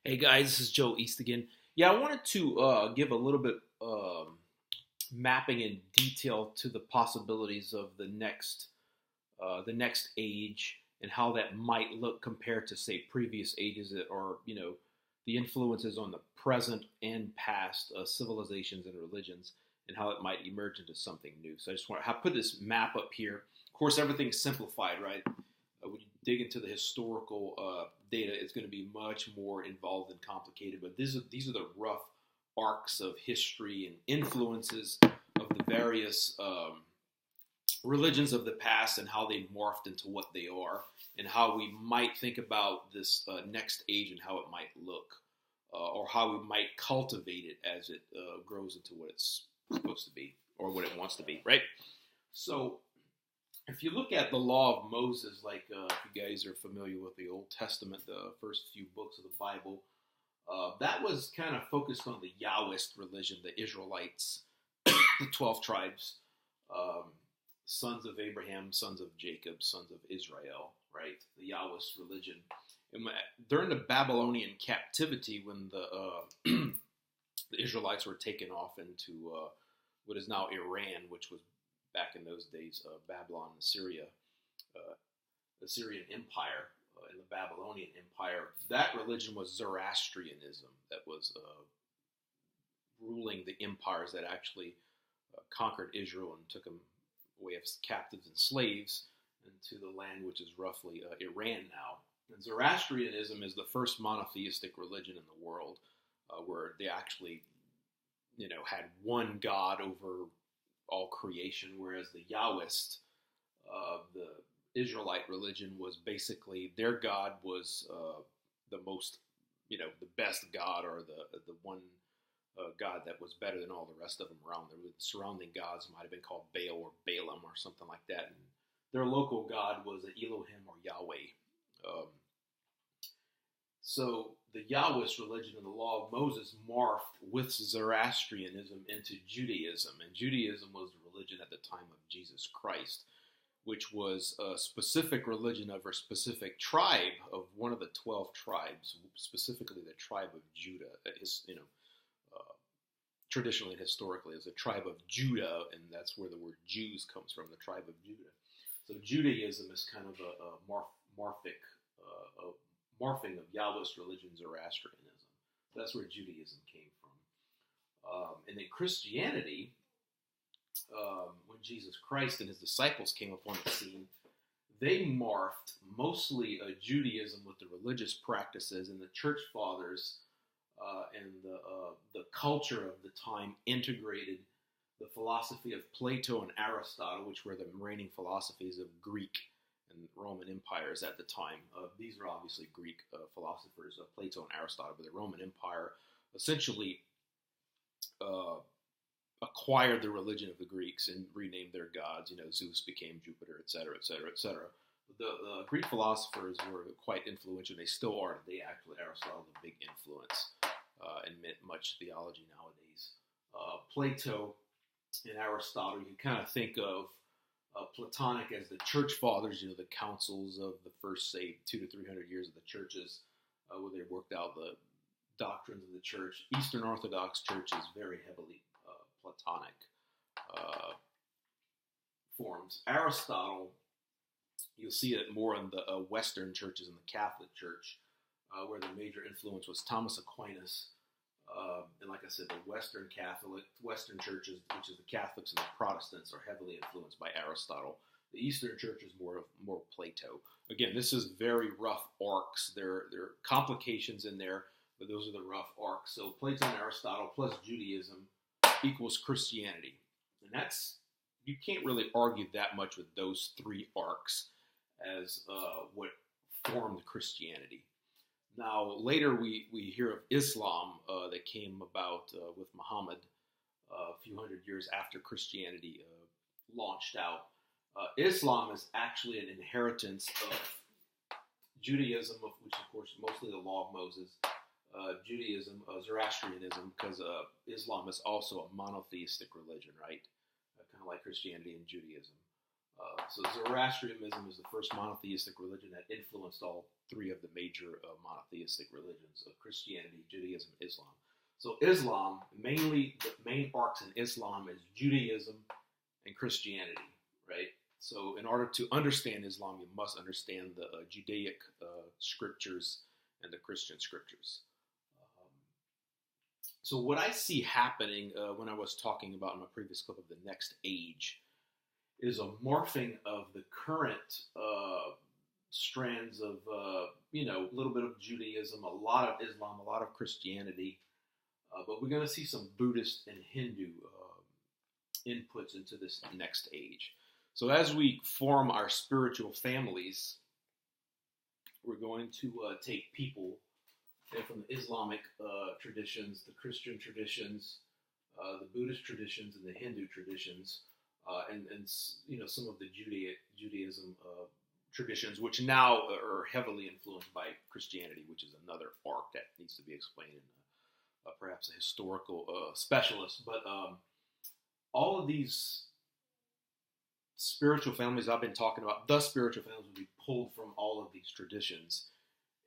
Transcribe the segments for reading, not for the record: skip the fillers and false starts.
Hey guys, this is Joe East again. Yeah, I wanted to give a little bit mapping in detail to the possibilities of the next age and how that might look compared to say previous ages that are the influences on the present and past civilizations and religions and how it might emerge into something new. So I just want to put this map up here. Of course, everything's simplified, right? When you dig into the historical data, it's going to be much more involved and complicated. But these are the rough arcs of history and influences of the various religions of the past and how they morphed into what they are, and how we might think about this next age and how it might look, or how we might cultivate it as it grows into what it's supposed to be or what it wants to be, right? So if you look at the Law of Moses, like if you guys are familiar with the Old Testament, the first few books of the Bible, that was kind of focused on the Yahwist religion, the Israelites, the 12 tribes, sons of Abraham, sons of Jacob, sons of Israel, right? The Yahwist religion. And during the Babylonian captivity, when the Israelites were taken off into what is now Iran, which was back in those days, Babylon, Assyria, Assyrian Empire, and the Babylonian Empire, that religion was Zoroastrianism that was ruling the empires that actually conquered Israel and took them away as captives and slaves into the land which is roughly Iran now. And Zoroastrianism is the first monotheistic religion in the world, where they actually, had one God over all creation, whereas the Yahwist, the Israelite religion, was basically their God was the most, the best God, or the one God that was better than all the rest of them around. The surrounding gods might have been called Baal or Balaam or something like that. And their local God was Elohim or Yahweh. So the Yahwist religion and the Law of Moses morphed with Zoroastrianism into Judaism. And Judaism was the religion at the time of Jesus Christ, which was a specific religion of a specific tribe of one of the 12 tribes, specifically the tribe of Judah. That is, traditionally and historically as a tribe of Judah, and that's where the word Jews comes from, the tribe of Judah. So Judaism is kind of a morphing of Yahwist religion, Zoroastrianism. So that's where Judaism came from. And then Christianity, when Jesus Christ and his disciples came upon the scene, they morphed mostly Judaism with the religious practices, and the church fathers and the culture of the time integrated the philosophy of Plato and Aristotle, which were the reigning philosophies of Greek and Roman empires at the time. These are obviously Greek philosophers, Plato and Aristotle, but the Roman Empire essentially acquired the religion of the Greeks and renamed their gods. Zeus became Jupiter, etc., etc., etc. The Greek philosophers were quite influential. They still are today. Actually, Aristotle is a big influence and meant much theology nowadays. Plato and Aristotle, you can kind of think of Platonic as the church fathers, the councils of the first, say, 200 to 300 years of the churches, where they worked out the doctrines of the church. Eastern Orthodox Church is very heavily Platonic forms. Aristotle, you'll see it more in the Western churches and the Catholic Church, where the major influence was Thomas Aquinas. And like I said, the Western churches, which is the Catholics and the Protestants, are heavily influenced by Aristotle. The Eastern Church is more Plato. Again, this is very rough arcs. There are complications in there, but those are the rough arcs. So Plato and Aristotle plus Judaism equals Christianity. And you can't really argue that much with those three arcs as what formed Christianity. Now, later we hear of Islam that came about with Muhammad a few hundred years after Christianity launched out. Islam is actually an inheritance of Judaism, which of course mostly the Law of Moses, Judaism, Zoroastrianism, because Islam is also a monotheistic religion, right? Kind of like Christianity and Judaism. So Zoroastrianism is the first monotheistic religion that influenced all three of the major monotheistic religions of Christianity, Judaism, and Islam. So Islam, mainly the main arcs in Islam is Judaism and Christianity, right? So in order to understand Islam, you must understand the Judaic scriptures and the Christian scriptures. So what I see happening when I was talking about in my previous clip of the next age is a morphing of the current strands of, a little bit of Judaism, a lot of Islam, a lot of Christianity, but we're going to see some Buddhist and Hindu inputs into this next age. So as we form our spiritual families, we're going to take people from the Islamic traditions, the Christian traditions, the Buddhist traditions, and the Hindu traditions, and some of the Judaism traditions, which now are heavily influenced by Christianity, which is another arc that needs to be explained in perhaps a historical specialist. But all of these spiritual families I've been talking about, the spiritual families will be pulled from all of these traditions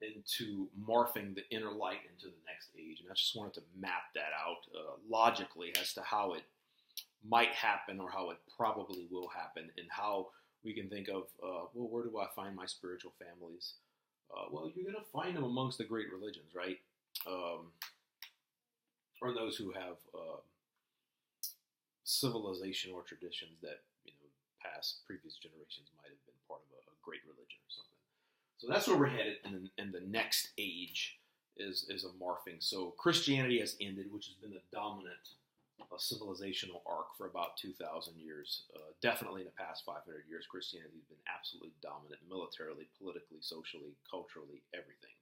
into morphing the inner light into the next age. And I just wanted to map that out logically as to how it might happen or how it probably will happen, and how we can think of, where do I find my spiritual families? Well, you're going to find them amongst the great religions, right? Or those who have civilization or traditions that, past previous generations might have been part of a great religion or something. So that's where we're headed, and the next age is a morphing. So Christianity has ended, which has been the dominant civilizational arc for about 2,000 years. Definitely in the past 500 years, Christianity has been absolutely dominant, militarily, politically, socially, culturally, everything.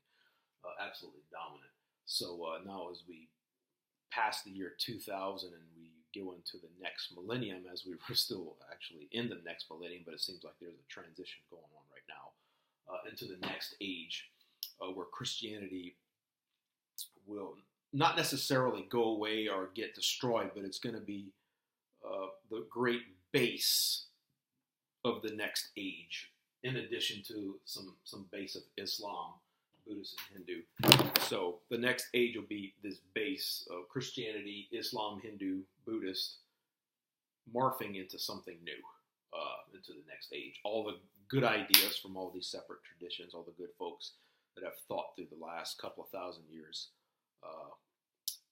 Absolutely dominant. So now as we pass the year 2000 and we go into the next millennium, as we were still actually in the next millennium, but it seems like there's a transition going on right now into the next age where Christianity will not necessarily go away or get destroyed, but it's going to be the great base of the next age, in addition to some base of Islam, Buddhist, and Hindu. So the next age will be this base of Christianity, Islam, Hindu, Buddhist, morphing into something new, into the next age. All the good ideas from all these separate traditions, all the good folks that have thought through the last couple of thousand years,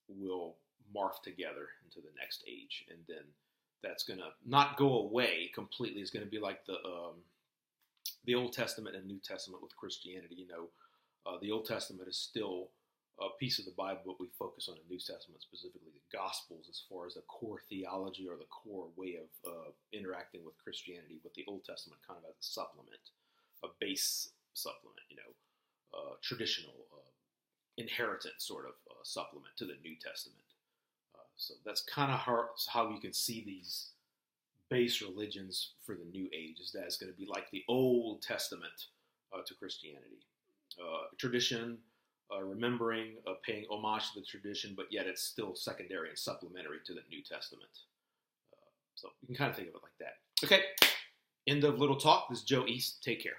will morph together into the next age. And then that's going to not go away completely. It's going to be like the Old Testament and New Testament with Christianity. The Old Testament is still a piece of the Bible, but we focus on the New Testament, specifically the Gospels, as far as the core theology or the core way of interacting with Christianity, with the Old Testament kind of as a supplement, a base supplement, traditional inheritance sort of supplement to the New Testament. So that's kind of how you can see these base religions for the New Age, is that it's going to be like the Old Testament to Christianity. Tradition, remembering, paying homage to the tradition, but yet it's still secondary and supplementary to the New Testament. So you can kind of think of it like that. Okay, end of little talk. This is Joe East. Take care.